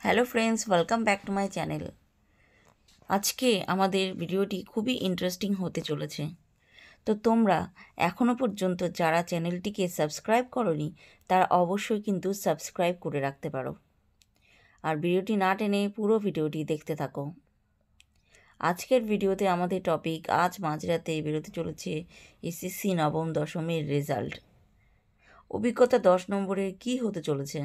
Hello friends, welcome back to my channel. আজকে আমাদের ভিডিওটি খুবই ইন্টারেস্টিং হতে চলেছে। তো তোমরা এখনও পর্যন্ত যারা চ্যানেলটিকে সাবস্ক্রাইব করোনি তারা অবশ্যই কিন্তু সাবস্ক্রাইব করে রাখতে পারো। আর ভিডিওটি না টেনে পুরো ভিডিওটি দেখতে থাকো। আজকের ভিডিওতে আমাদের টপিক আজ মাঝরাতে বেরোতে চলেছে এসএসসি নবম দশমের রেজাল্ট। অভিজ্ঞতা 10 নম্বরের কী হতে চলেছে,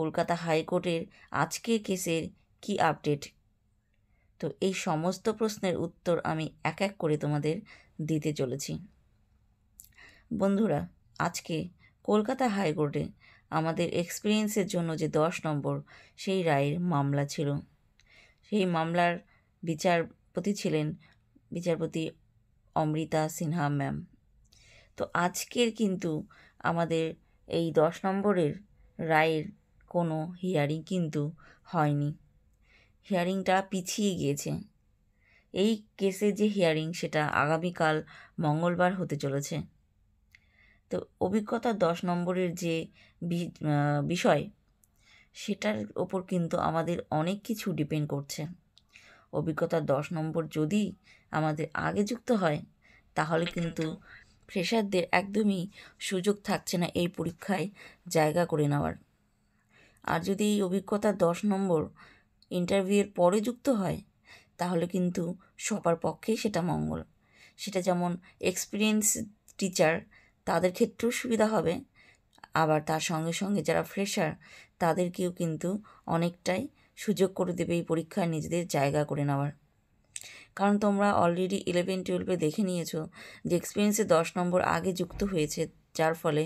কলকাতা হাইকোর্টের আজকের কেসের কি আপডেট, তো এই সমস্ত প্রশ্নের উত্তর আমি এক এক করে তোমাদের দিতে চলেছি। বন্ধুরা, আজকে কলকাতা হাইকোর্টে আমাদের এক্সপিরিয়েন্সের জন্য যে 10 নম্বর সেই রায়ের মামলা ছিল, সেই মামলার বিচারপতি ছিলেন বিচারপতি অমৃতা সিনহা ম্যাম। তো আজকের কিন্তু আমাদের এই 10 নম্বরের রায়ের কোনো হিয়ারিং কিন্তু হয়নি, হিয়ারিংটা পিছিয়ে গিয়েছে। এই কেসের যে হিয়ারিং সেটা আগামীকাল মঙ্গলবার হতে চলেছে। তো অভিজ্ঞতা 10 নম্বরের যে বিষয় সেটার ওপর কিন্তু আমাদের অনেক কিছু ডিপেন্ড করছে। অভিজ্ঞতা 10 নম্বর যদি আমাদের আগে যুক্ত হয় তাহলে কিন্তু ফ্রেশারদের একদমই সুযোগ থাকছে না এই পরীক্ষায় জায়গা করে নেওয়ার। আর যদি এই অভিজ্ঞতা 10 নম্বর ইন্টারভিউয়ের পরে যুক্ত হয় তাহলে কিন্তু সবার পক্ষেই সেটা মঙ্গল। সেটা যেমন এক্সপিরিয়েন্স টিচার তাদের ক্ষেত্রেও সুবিধা হবে, আবার তার সঙ্গে সঙ্গে যারা ফ্রেশার তাদেরকেও কিন্তু অনেকটাই সুযোগ করে দেবে এই পরীক্ষায় নিজেদের জায়গা করে নেওয়ার। কারণ তোমরা অলরেডি 11-12 দেখে নিয়েছো যে এক্সপিরিয়েন্সে 10 নম্বর আগে যুক্ত হয়েছে, যার ফলে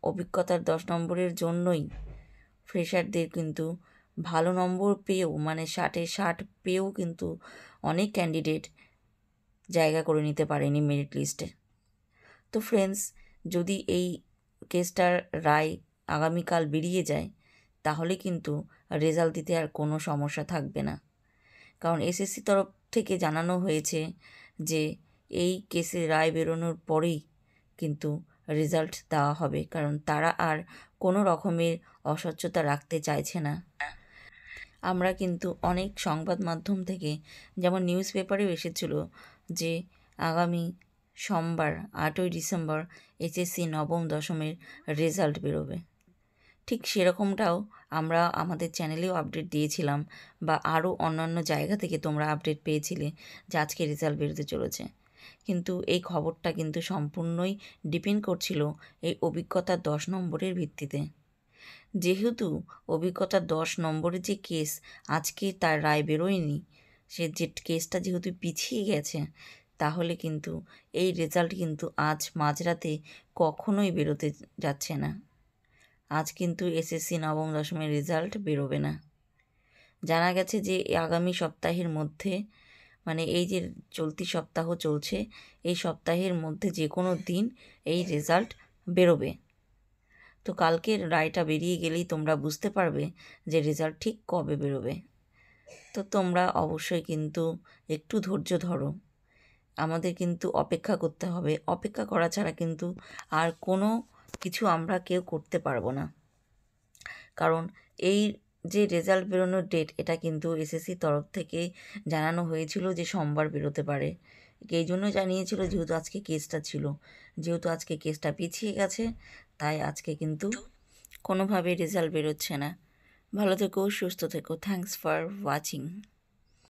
অভিজ্ঞতার 10 নম্বরের জন্যই ফ্রেশারদের কিন্তু ভালো নম্বর পেয়েও, মানে 60-এ 60 পেয়েও কিন্তু অনেক ক্যান্ডিডেট জায়গা করে নিতে পারেনি মেরিট লিস্টে। তো ফ্রেন্ডস, যদি এই কেসটার রায় আগামীকাল বেরিয়ে যায় তাহলে কিন্তু রেজাল্ট দিতে আর কোনো সমস্যা থাকবে না। কারণ এসএসসি তরফ থেকে জানানো হয়েছে যে এই কেসের রায় বেরোনোর পরেই কিন্তু রেজাল্ট দেওয়া হবে, কারণ তারা আর কোনো রকমের অস্বচ্ছতা রাখতে চাইছে না। আমরা কিন্তু অনেক সংবাদ মাধ্যম থেকে, যেমন নিউজ পেপারেও এসেছিল যে আগামী সোমবার 8ই ডিসেম্বর এইচএসসি নবম দশমের রেজাল্ট বেরোবে। ঠিক সেরকমটাও আমরা আমাদের চ্যানেলেও আপডেট দিয়েছিলাম, বা আরও অন্যান্য জায়গা থেকে তোমরা আপডেট পেয়েছিলে যে আজকে রেজাল্ট বেরোতে চলেছে। কিন্তু এই খবরটা কিন্তু সম্পূর্ণই ডিপেন্ড করছিল এই অভিজ্ঞতা 10 নম্বরের ভিত্তিতে। যেহেতু অভিজ্ঞতা 10 নম্বরের যে কেস আজকে তার রায় বেরোয়নি, সে যে কেসটা যেহেতু পিছিয়ে গেছে, তাহলে কিন্তু এই রেজাল্ট কিন্তু আজ মাঝরাতে কখনোই বেরোতে যাচ্ছে না। আজ কিন্তু এসএসসি নবম দশমের রেজাল্ট বেরোবে না। জানা গেছে যে আগামী সপ্তাহের মধ্যে, মানে এই যে চলতি সপ্তাহ চলছে, এই সপ্তাহের মধ্যে যে কোনো দিন এই রেজাল্ট বেরোবে। তো কালকের রায়টা বেরিয়ে গেলেই তোমরা বুঝতে পারবে যে রেজাল্ট ঠিক কবে বেরোবে। তো তোমরা অবশ্যই কিন্তু একটু ধৈর্য ধরো, আমাদের কিন্তু অপেক্ষা করতে হবে। অপেক্ষা করা ছাড়া কিন্তু আর কোনো কিছু আমরা কেউ করতে পারবো না। কারণ এই যে রেজাল্ট বেরোনোর ডেট, এটা কিন্তু এসএসসি তরফ থেকে জানানো হয়েছিল যে সোমবার বেরোতে পারে। এই জন্য জানিয়েছিল যেহেতু আজকে কেসটা ছিল, যেহেতু আজকে কেসটা পিছিয়ে গেছে, তাই আজকে কিন্তু কোনোভাবে রেজাল্ট বেরোচ্ছে না। ভালো থেকো, সুস্থ থেকো। Thanks for watching.